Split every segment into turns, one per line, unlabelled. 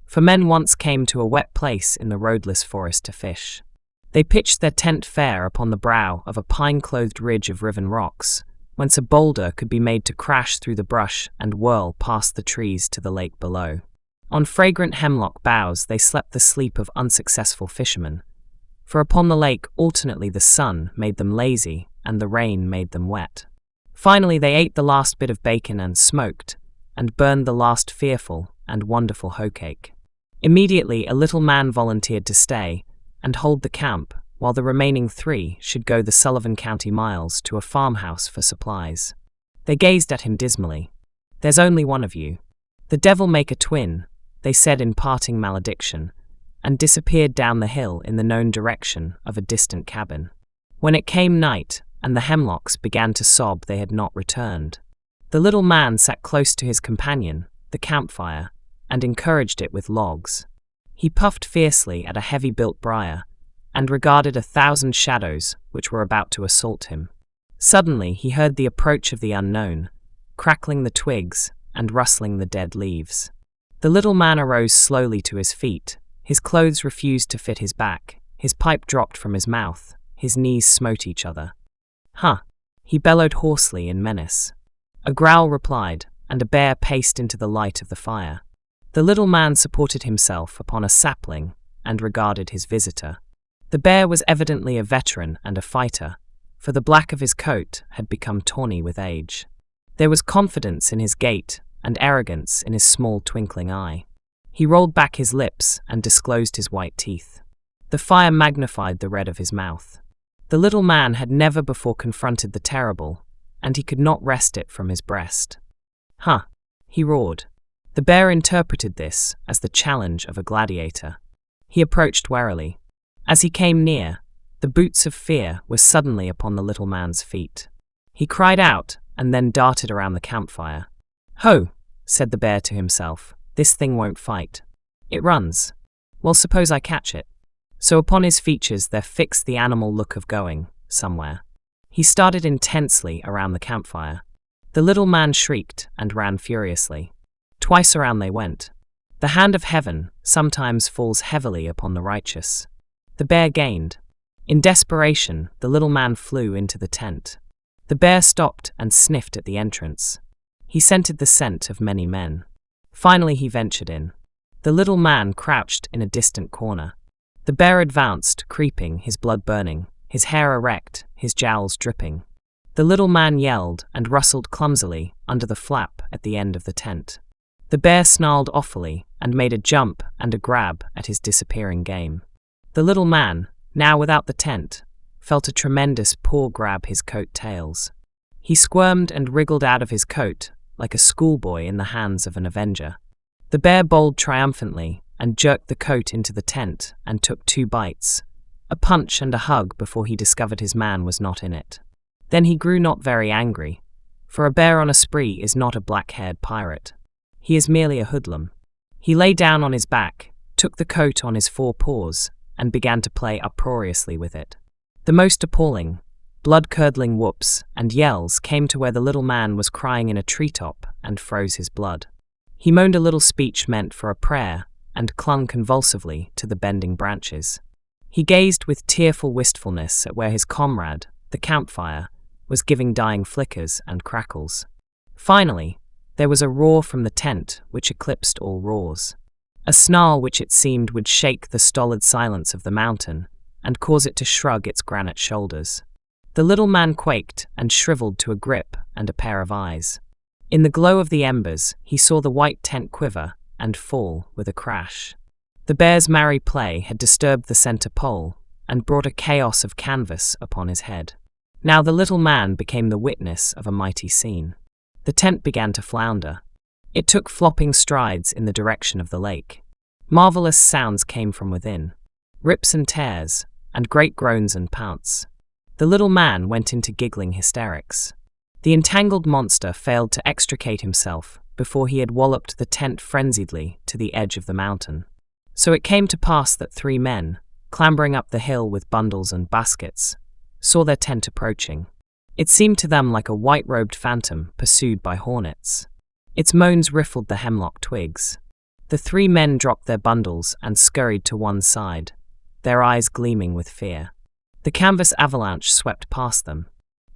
For men once came to a wet place in the roadless forest to fish. They pitched their tent fair upon the brow of a pine-clothed ridge of riven rocks, whence a boulder could be made to crash through the brush and whirl past the trees to the lake below. On fragrant hemlock boughs they slept the sleep of unsuccessful fishermen, for upon the lake alternately the sun made them lazy and the rain made them wet. Finally they ate the last bit of bacon and smoked, and burned the last fearful and wonderful hoe cake. Immediately a little man volunteered to stay and hold the camp, while the remaining 3 should go the Sullivan County miles to a farmhouse for supplies. They gazed at him dismally. "There's only one of you. The devil make a twin," they said in parting malediction, and disappeared down the hill in the known direction of a distant cabin. When it came night, and the hemlocks began to sob they had not returned, the little man sat close to his companion, the campfire, and encouraged it with logs. He puffed fiercely at a heavy-built briar, and regarded 1,000 shadows which were about to assault him. Suddenly he heard the approach of the unknown, crackling the twigs and rustling the dead leaves. The little man arose slowly to his feet. His clothes refused to fit his back, his pipe dropped from his mouth, his knees smote each other. "Huh!" he bellowed hoarsely in menace. A growl replied, and a bear paced into the light of the fire. The little man supported himself upon a sapling and regarded his visitor. The bear was evidently a veteran and a fighter, for the black of his coat had become tawny with age. There was confidence in his gait and arrogance in his small twinkling eye. He rolled back his lips and disclosed his white teeth. The fire magnified the red of his mouth. The little man had never before confronted the terrible, and he could not wrest it from his breast. "Huh!" he roared. The bear interpreted this as the challenge of a gladiator. He approached warily. As he came near, the boots of fear were suddenly upon the little man's feet. He cried out and then darted around the campfire. "Ho!" said the bear to himself. "This thing won't fight. It runs. Well, suppose I catch it." So upon his features there fixed the animal look of going somewhere. He started intensely around the campfire. The little man shrieked and ran furiously. Twice around they went. The hand of heaven sometimes falls heavily upon the righteous. The bear gained. In desperation, the little man flew into the tent. The bear stopped and sniffed at the entrance. He scented the scent of many men. Finally he ventured in. The little man crouched in a distant corner. The bear advanced, creeping, his blood burning, his hair erect, his jowls dripping. The little man yelled and rustled clumsily under the flap at the end of the tent. The bear snarled awfully and made a jump and a grab at his disappearing game. The little man, now without the tent, felt a tremendous paw grab his coat tails. He squirmed and wriggled out of his coat like a schoolboy in the hands of an avenger. The bear bowled triumphantly and jerked the coat into the tent and took 2 bites, a punch and a hug before he discovered his man was not in it. Then he grew not very angry, for a bear on a spree is not a black-haired pirate. He is merely a hoodlum. He lay down on his back, took the coat on his 4 paws, and began to play uproariously with it. The most appalling, blood-curdling whoops and yells came to where the little man was crying in a treetop and froze his blood. He moaned a little speech meant for a prayer and clung convulsively to the bending branches. He gazed with tearful wistfulness at where his comrade, the campfire, was giving dying flickers and crackles. Finally, there was a roar from the tent which eclipsed all roars. A snarl which it seemed would shake the stolid silence of the mountain and cause it to shrug its granite shoulders. The little man quaked and shriveled to a grip and a pair of eyes. In the glow of the embers, he saw the white tent quiver and fall with a crash. The bear's merry play had disturbed the center pole and brought a chaos of canvas upon his head. Now the little man became the witness of a mighty scene. The tent began to flounder. It took flopping strides in the direction of the lake. Marvelous sounds came from within, rips and tears, and great groans and pounce. The little man went into giggling hysterics. The entangled monster failed to extricate himself before he had walloped the tent frenziedly to the edge of the mountain. So it came to pass that 3 men, clambering up the hill with bundles and baskets, saw their tent approaching. It seemed to them like a white-robed phantom pursued by hornets. Its moans riffled the hemlock twigs. The three men dropped their bundles and scurried to one side, their eyes gleaming with fear. The canvas avalanche swept past them.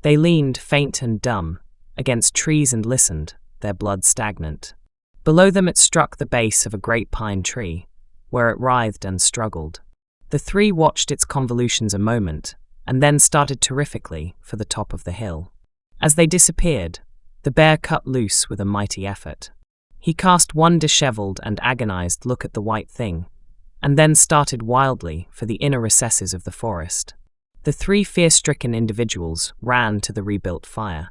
They leaned, faint and dumb, against trees and listened, their blood stagnant. Below them it struck the base of a great pine tree, where it writhed and struggled. The three watched its convolutions a moment, and then started terrifically for the top of the hill. As they disappeared, the bear cut loose with a mighty effort. He cast one disheveled and agonized look at the white thing, and then started wildly for the inner recesses of the forest. The three fear-stricken individuals ran to the rebuilt fire.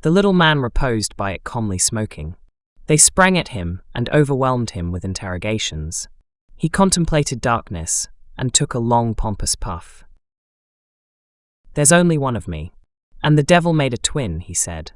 The little man reposed by it calmly smoking. They sprang at him and overwhelmed him with interrogations. He contemplated darkness and took a long pompous puff. "There's only one of me. And the devil made a twin," he said.